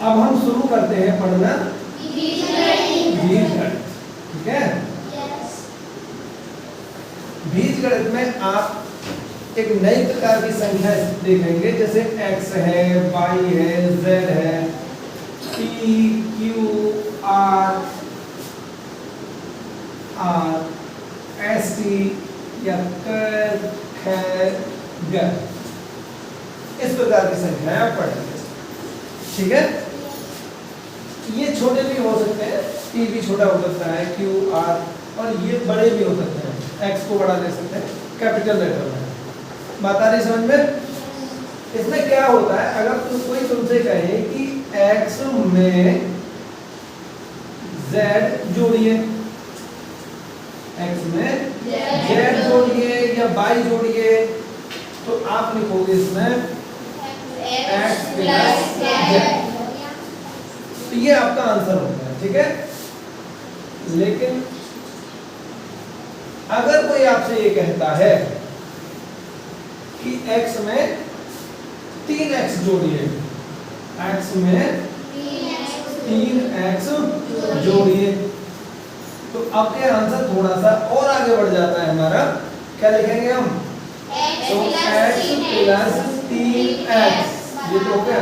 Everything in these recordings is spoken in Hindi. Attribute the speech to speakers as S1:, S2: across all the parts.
S1: अब हम शुरू करते हैं पढ़ना बीजगणित। ठीक है, बीजगणित में आप एक नई प्रकार की संख्या देखेंगे, जैसे x है, y है, z है, p, q, r, s, t या क, ख, ग, इस प्रकार की संख्याएं आप पढ़ेंगे। ठीक है, ये छोटे भी हो सकते हैं, p भी छोटा हो सकता है, q, r, और ये बड़े भी हो सकते हैं, x को बड़ा ले सकते हैं कैपिटल लेटर में। बात आ रही समझ में? इसमें क्या होता है, अगर कोई तुमसे कहे कि x में z जोड़िए, x में z जोड़िए या y जोड़िए, तो आप लिखोगे इसमें x प्लस z, तो ये आपका आंसर होता है। ठीक है, लेकिन अगर कोई आपसे ये कहता है कि x में 3x जोड़िए, x में 3x जोड़िए, तो आपके आंसर थोड़ा सा और आगे बढ़ जाता है हमारा। क्या लिखेंगे हम? तो x प्लस 3x, ये तो हो गया।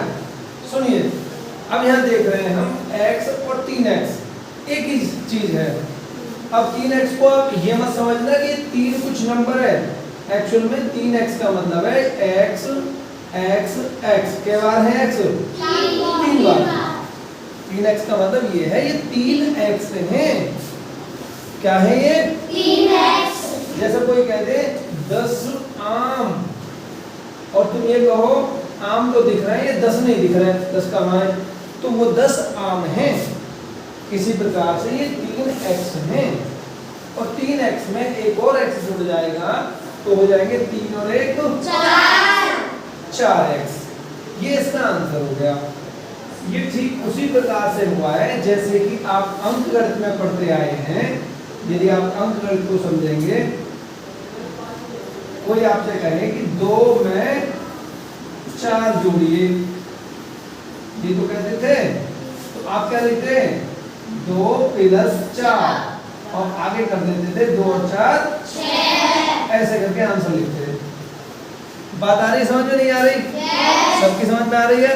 S1: सुनिए, अब यहाँ देख रहे हैं हम x और 3x एक ही चीज है। अब 3x को आप ये मत समझना कि 3 कुछ नंबर है, एक्चुअल में 3x का मतलब है x x x, के बार है x 3 बार। 3x का मतलब ये है, ये 3x है। क्या है ये? 3x। जैसे कोई कह दे 10 आम, और तुम ये कहो आम तो दिख रहा है, ये 10 नहीं दिख रहा है, 10 कहाँ है, तो वो 10 आम है। इसी प्रकार से ये 3x है, और 3x में एक और x जुड़ जाएगा तो हो जाएंगे 3 और 1 4x। ये इसका आंसर हो गया। ये ठीक उसी प्रकार से हुआ है जैसे कि आप अंकगणित में पढ़ते आए हैं। यदि आप अंकगणित को समझेंगे, कोई आपसे कहे कि 2 में 4 जोड़िए, ये तो कहते थे, तो आप क्या लिखते हैं? 2 प्लस 4, और आगे कर देते थे 2 और 4 6, ऐसे करके आंसर लिखते थे। बात आ रही, समझ में नहीं आ रही? सबकी समझ में आ रही है?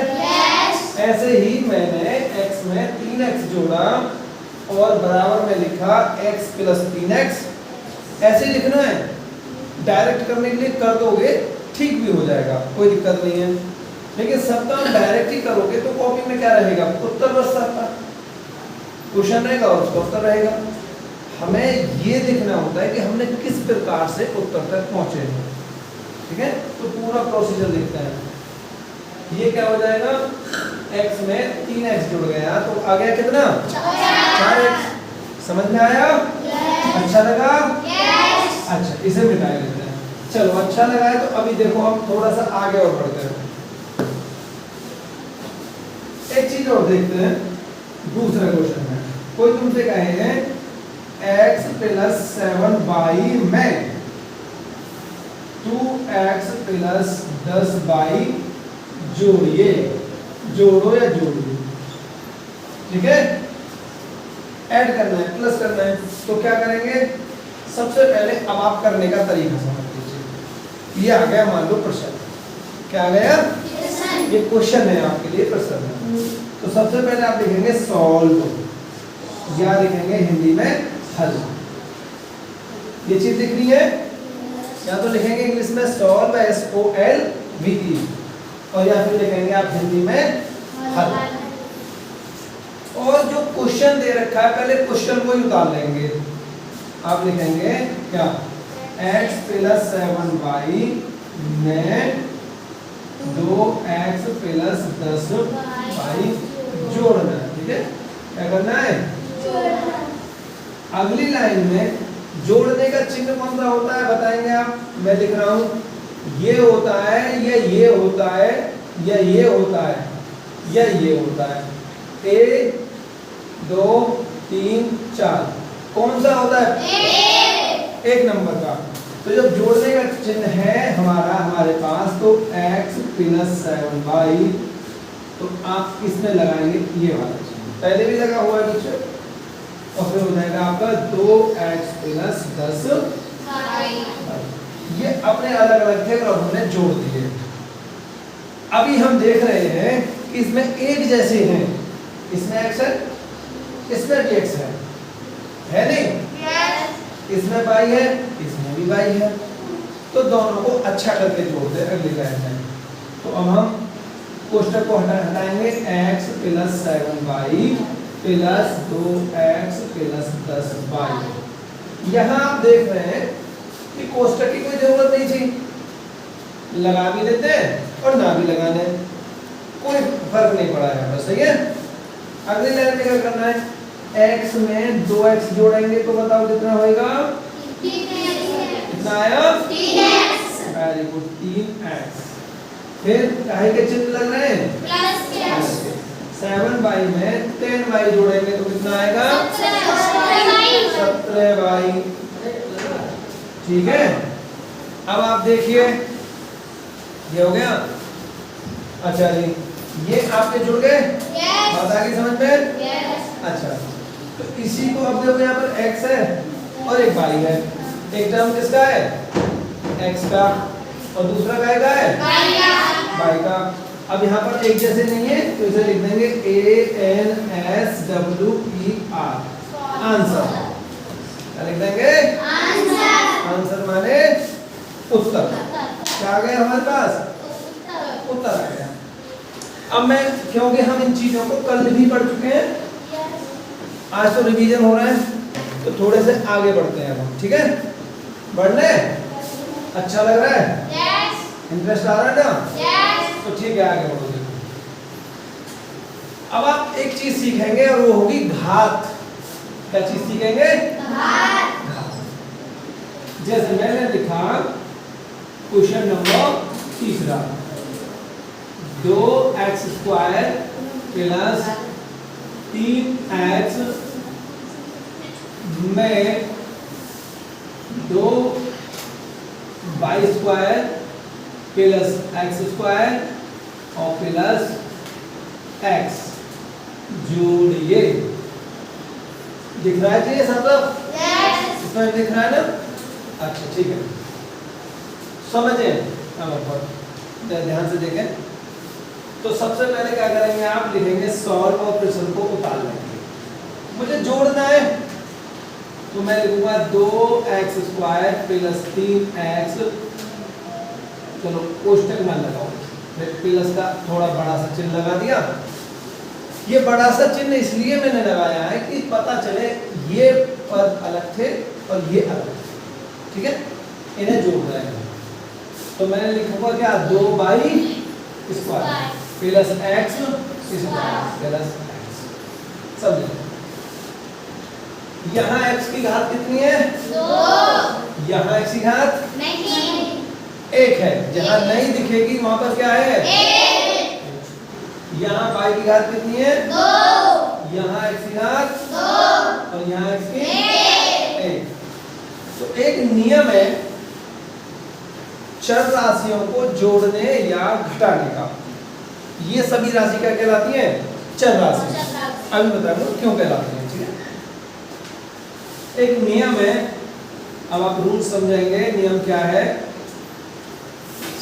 S1: ऐसे ही मैंने x में 3x जोड़ा और बराबर में लिखा x प्लस 3x। ऐसे ही लिखना है, डायरेक्ट करने के लिए कर दोगे ठीक भी हो जाएगा, कोई दिक्कत नहीं है। लेकिन सब काम डायरेक्ट ही करोगे तो कॉपी में क्या रहेगा? उत्तर बस सकता, क्वेश्चन रहेगा और उसका उत्तर रहेगा। हमें ये देखना होता है कि हमने किस प्रकार से उत्तर तक पहुंचे हैं। ठीक है, तो पूरा प्रोसीजर देखते हैं। ये क्या हो जाएगा? x में 3x जुड़ गया तो आ गया कितना? 4x। समझ में आया? अच्छा लगा? अच्छा, इसे मिटा लेते हैं। चलो, अच्छा लगा है तो अभी देखो हम थोड़ा सा आगे और बढ़ते हैं। एक चीज और देखते हैं, दूसरा क्वेश्चन है। कोई तुमसे कहे x प्लस 7y में 2x प्लस 10y जोड़िए, जोड़ो या जोड़िए। ठीक है, ऐड करना है, प्लस करना है, तो क्या करेंगे? सबसे पहले अब आप करने का तरीका समझ लीजिए। ये आ गया मान लो प्रश्न। क्या आ गया? ये क्वेश्चन है आपके लिए, प्रश्न है। तो सबसे पहले आप लिखेंगे सॉल्व, या लिखेंगे हिंदी में हल। ये चीज दिख रही है? या तो लिखेंगे इंग्लिश में सॉल्व SOLVE, और या फिर लिखेंगे आप हिंदी में हल। और जो क्वेश्चन दे रखा है पहले क्वेश्चन को ही उतार लेंगे। आप लिखेंगे क्या? x प्लस 7y में 2x प्लस 10y जोड़ना है। ठीक है, क्या करना है? अगली लाइन में जोड़ने का चिन्ह कौन सा होता है बताएंगे आप? मैं लिख रहा हूं, ये होता है या ये होता है या ये होता है या ये होता है। 1 2 3 4, कौन सा होता है? एक नंबर का। तो जब जोड़ने का चिन्ह है हमारा हमारे पास, तो x प्लस 7y तो आप इसमें लगाएंगे ये वाला चिन्ह, पहले भी लगा हुआ है नीचे, और फिर हो जाएगा आपका 2x प्लस 10 ये अपने अलग अलग थे और हमने जोड़ दिए। अभी हम देख रहे हैं कि इसमें एक जैसे हैं, इसमें x है, इसमें भी x है नहीं? इसमें y है, इसमें भी y है, तो दोनों को अच्छा करके जोड़ दे अगली लाइन में। तो अब हम कोष्टक को हटाएंगे, x plus 7y plus 2x plus 10y। यहाँ आप देख रहे हैं कि कोष्टक की कोई जरूरत नहीं थी, लगा भी देते हैं और ना भी लगाने, कोई फर्क नहीं पड़ा है, बस सही है। अगली लाइन में क्या करना है, x में 2x जोड़ेंगे तो बताओ कितना होएगा, कितना आया, 3x। Very good, 3x। फिर काहे के चिन्ह लग रहे हैं, प्लस के। 7y में 10y जोड़ेंगे तो कितना आएगा, 17y। ठीक है, अब आप देखिए ये हो गया। अच्छा जी, ये आपके जुड़ गए, बात आ गई समझ में? अच्छा, तो इसी को अब देखो यहाँ पर x है और एक y है, एक टर्म किसका है, x का, और दूसरा काय का है, y का। अब यहाँ पर एक जैसे नहीं है तो इसे लिख देंगे ANSWER, आंसर। क्या लिख देंगे, आंसर माने उत्तर। क्या आ गया हमारे पास, उत्तर आ गया। अब मैं, क्योंकि हम इन चीजों को कल भी पढ़ चुके हैं, आज तो रिवीजन हो रहा है, तो थोड़े से आगे बढ़ते हैं हम, ठीक है? बढ़ ले, अच्छा लग रहा है, इंटरेस्ट आ रहा है ना? तो ठीक है, आगे बढ़ो। अब आप एक चीज सीखेंगे और वो होगी घात। क्या चीज सीखेंगे, घात। जैसे मैंने लिखा question number 3, 2x square plus 3x में 2y square plus x square और प्लस x जोड़िए। दिख रहा है ये सब? इसमें दिख रहा है ना? अच्छा ठीक है, समझे? अब ध्यान से देखें। तो सबसे पहले क्या करेंगे, आप लिखेंगे सॉल्व ऑपरेशन को उतार लेंगे। मुझे जोड़ना है तो मैं लिखूंगा 2x स्क्वायर प्लस 3x, चलो कोष्टक में लगाओ, फिर प्लस का थोड़ा बड़ा सा चिन्ह लगा दिया। ये बड़ा सा चिन्ह इसलिए मैंने लगाया है कि पता चले ये पद अलग थे और ये अलग थे, ठीक है? इन्हें जोड़ रहे हैं तो मैंने लिखूंगा क्या, 2y square plus x square plus x। समझे? यहाँ x की घात कितनी है, 2। यहाँ x की घात नहीं, 1 है। जहाँ नहीं दिखेगी वहां पर क्या है, 1। यहाँ y की घात कितनी है, 2। यहाँ x की घात 2 और यहाँ x की 1। तो एक नियम है चर राशियों को जोड़ने या घटाने का। ये सभी राशि क्या कहलाती है, चर राशि। अभी बता दो क्यों कहलाती है, ठीक है? एक नियम है, अब आप रूल समझेंगे। नियम क्या है,